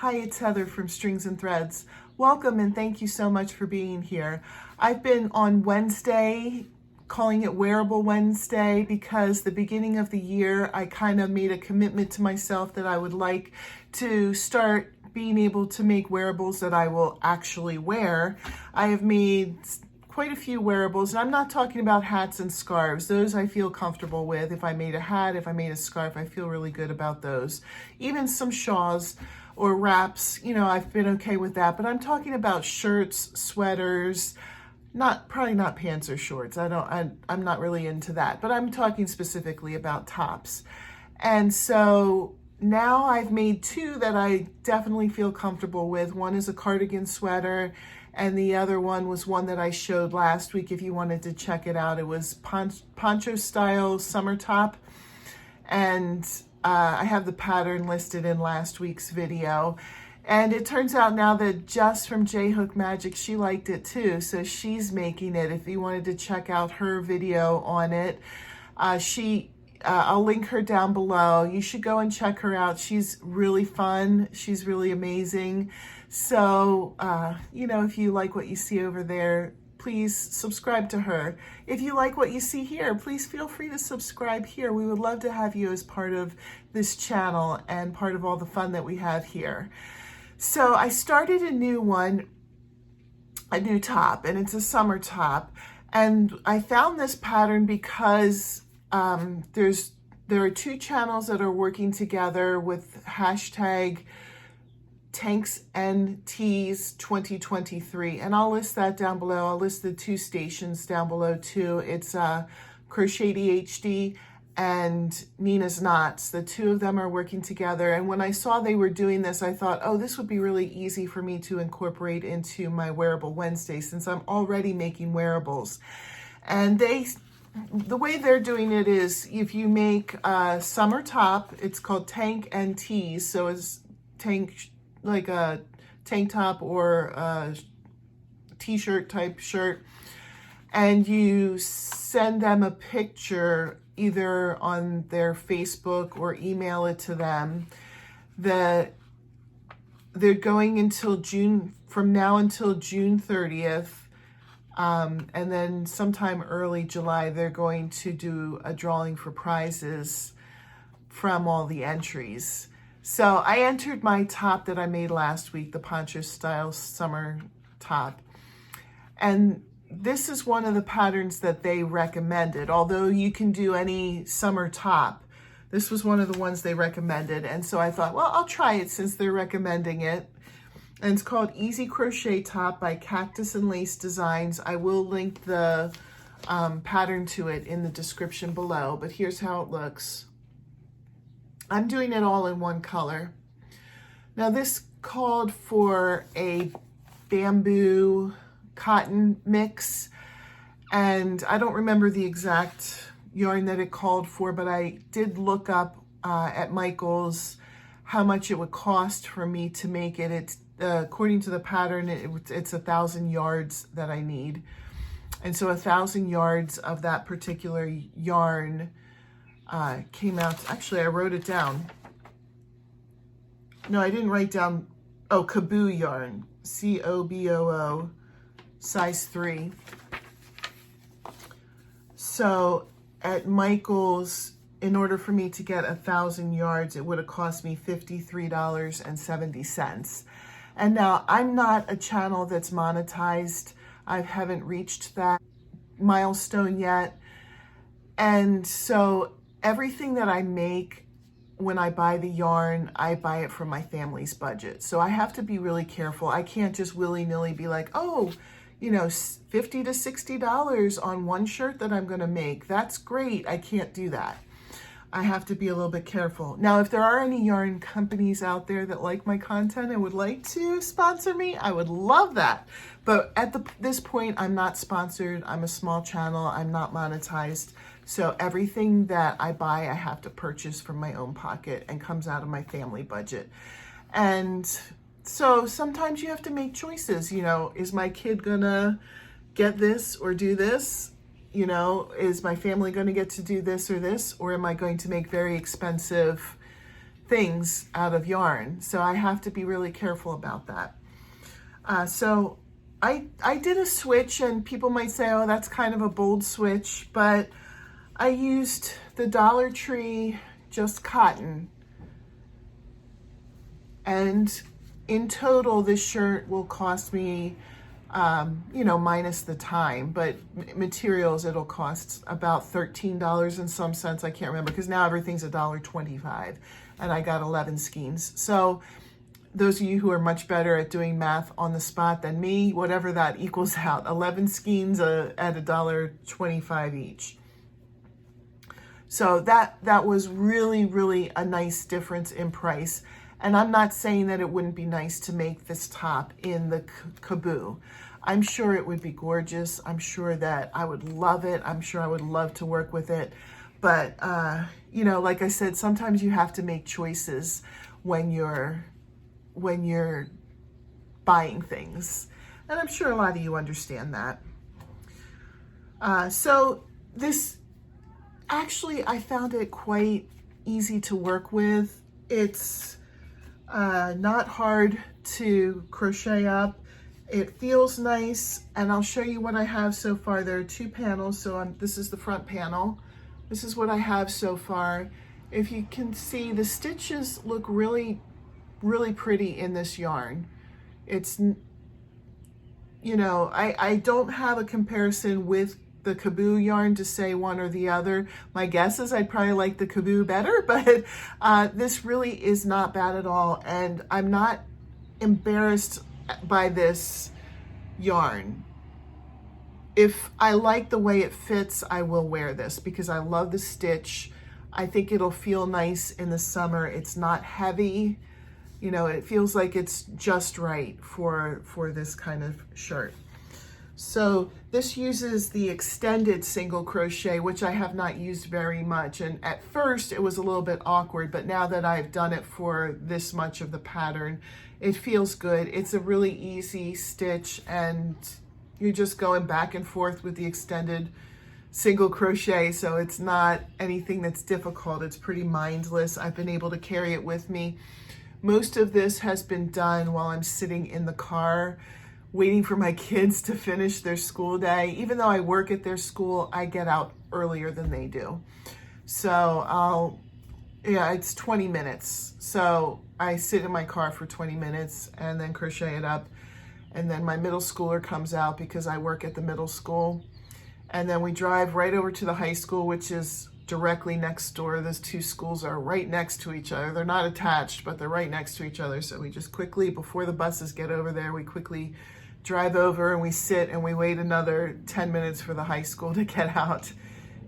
Hi, it's Heather from Strings and Threads. Welcome and thank you so much for being here. I've been on Wednesday, calling it Wearable Wednesday, because the beginning of the year I kind of made a commitment to myself that I would like to start being able to make wearables that I will actually wear. I have made quite a few wearables, and I'm not talking about hats and scarves. Those I feel comfortable with. If I made a hat, if I made a scarf, I feel really good about those. Even some shawls or wraps, you know, I've been okay with that. But I'm talking about shirts, sweaters, probably not pants or shorts. I'm not really into that, but I'm talking specifically about tops. And so now I've made two that I definitely feel comfortable with. One is a cardigan sweater, and the other one was one that I showed last week. If you wanted to check it out, it was poncho style summer top. And I have the pattern listed in last week's video. And it turns out now that Jess from J-Hook Magic, she liked it too. So she's making it. If you wanted to check out her video on it, I'll link her down below. You should go and check her out. She's really fun. She's really amazing. So, you know, if you like what you see over there, please subscribe to her. If you like what you see here, please feel free to subscribe here. We would love to have you as part of this channel and part of all the fun that we have here. So I started a new top, and it's a summer top. And I found this pattern because there are two channels that are working together with hashtag Tanks and Tees 2023, and I'll list that down below. I'll list the two stations down below too. It's Crochet HD and Nina's Knots. The two of them are working together, and when I saw they were doing this, I thought, oh, this would be really easy for me to incorporate into my Wearable Wednesday, since I'm already making wearables. And the way they're doing it is, if you make a summer top, it's called Tank and Tees, so it's tank, like a tank top or a t-shirt type shirt, and you send them a picture either on their Facebook or email it to them. That they're going until from now until June 30th, and then sometime early July they're going to do a drawing for prizes from all the entries. So I entered my top that I made last week, the poncho style summer top. And this is one of the patterns that they recommended. Although you can do any summer top, this was one of the ones they recommended. And so I thought, well, I'll try it since they're recommending it. And it's called Easy Crochet Top by Cactus and Lace Designs. I will link the pattern to it in the description below, but here's how it looks. I'm doing it all in one color. Now this called for a bamboo cotton mix, and I don't remember the exact yarn that it called for, but I did look up at Michael's how much it would cost for me to make it. It's according to the pattern, it's 1,000 yards that I need. And so 1,000 yards of that particular yarn came out. Actually, I wrote it down. No, I didn't write down. Oh, Coboo yarn, COBOO, size 3. So at Michael's, in order for me to get 1,000 yards, it would have cost me $53.70. And now I'm not a channel that's monetized. I haven't reached that milestone yet. And so everything that I make, when I buy the yarn, I buy it from my family's budget. So I have to be really careful. I can't just willy-nilly be like, oh, you know, $50 to $60 on one shirt that I'm gonna make. That's great. I can't do that. I have to be a little bit careful. Now, if there are any yarn companies out there that like my content and would like to sponsor me, I would love that. But at this point, I'm not sponsored. I'm a small channel. I'm not monetized. So everything that I buy, I have to purchase from my own pocket and comes out of my family budget. And so sometimes you have to make choices. You know, is my kid gonna get this or do this? You know, is my family going to get to do this, or am I going to make very expensive things out of yarn. So I have to be really careful about that. So I did a switch, and people might say, oh, that's kind of a bold switch, but I used the Dollar Tree Just Cotton. And in total, this shirt will cost me, you know, minus the time, but materials, it'll cost about $13 and some cents. I can't remember, because now everything's $1.25, and I got 11 skeins. So those of you who are much better at doing math on the spot than me, whatever that equals out, 11 skeins at $1.25 each. So that was really, really a nice difference in price. And I'm not saying that it wouldn't be nice to make this top in the kaboo. I'm sure it would be gorgeous. I'm sure that I would love it. I'm sure I would love to work with it. But, you know, like I said, sometimes you have to make choices when you're buying things. And I'm sure a lot of you understand that. So this, actually, I found it quite easy to work with. It's not hard to crochet up. It feels nice, and I'll show you what I have so far. There are 2 panels, so this is the front panel. This is what I have so far. If you can see, the stitches look really, really pretty in this yarn. It's, you know, I don't have a comparison with the kaboo yarn to say one or the other. My guess is I'd probably like the kaboo better, but this really is not bad at all, and I'm not embarrassed by this yarn. If I like the way it fits, I will wear this because I love the stitch. I think it'll feel nice in the summer. It's not heavy. You know, it feels like it's just right for this kind of shirt. So this uses the extended single crochet, which I have not used very much. And at first it was a little bit awkward, but now that I've done it for this much of the pattern, it feels good. It's a really easy stitch, and you're just going back and forth with the extended single crochet. So it's not anything that's difficult. It's pretty mindless. I've been able to carry it with me. Most of this has been done while I'm sitting in the car waiting for my kids to finish their school day. Even though I work at their school, I get out earlier than they do. So it's 20 minutes. So I sit in my car for 20 minutes and then crochet it up. And then my middle schooler comes out because I work at the middle school. And then we drive right over to the high school, which is directly next door. Those 2 schools are right next to each other. They're not attached, but they're right next to each other. So we just quickly, before the buses get over there, we quickly drive over and we sit and we wait another 10 minutes for the high school to get out,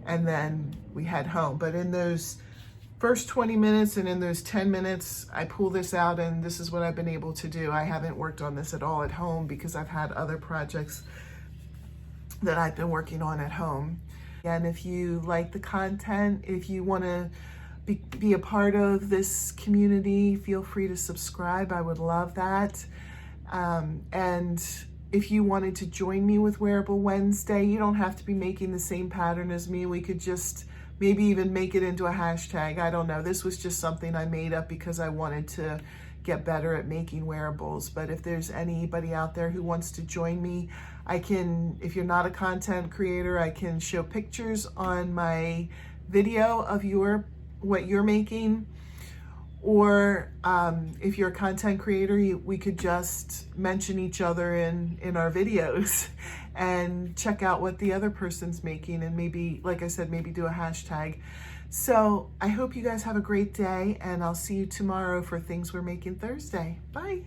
and then we head home. But in those first 20 minutes and in those 10 minutes, I pull this out, and this is what I've been able to do. I haven't worked on this at all at home because I've had other projects that I've been working on at home. And if you like the content, if you want to be a part of this community, feel free to subscribe. I would love that. And if you wanted to join me with Wearable Wednesday, you don't have to be making the same pattern as me. We could just maybe even make it into a hashtag. I don't know. This was just something I made up because I wanted to get better at making wearables. But if there's anybody out there who wants to join me, I can, if you're not a content creator, I can show pictures on my video of what you're making. Or if you're a content creator, we could just mention each other in our videos and check out what the other person's making, and maybe, like I said, maybe do a hashtag. So I hope you guys have a great day, and I'll see you tomorrow for Things We're Making Thursday. Bye.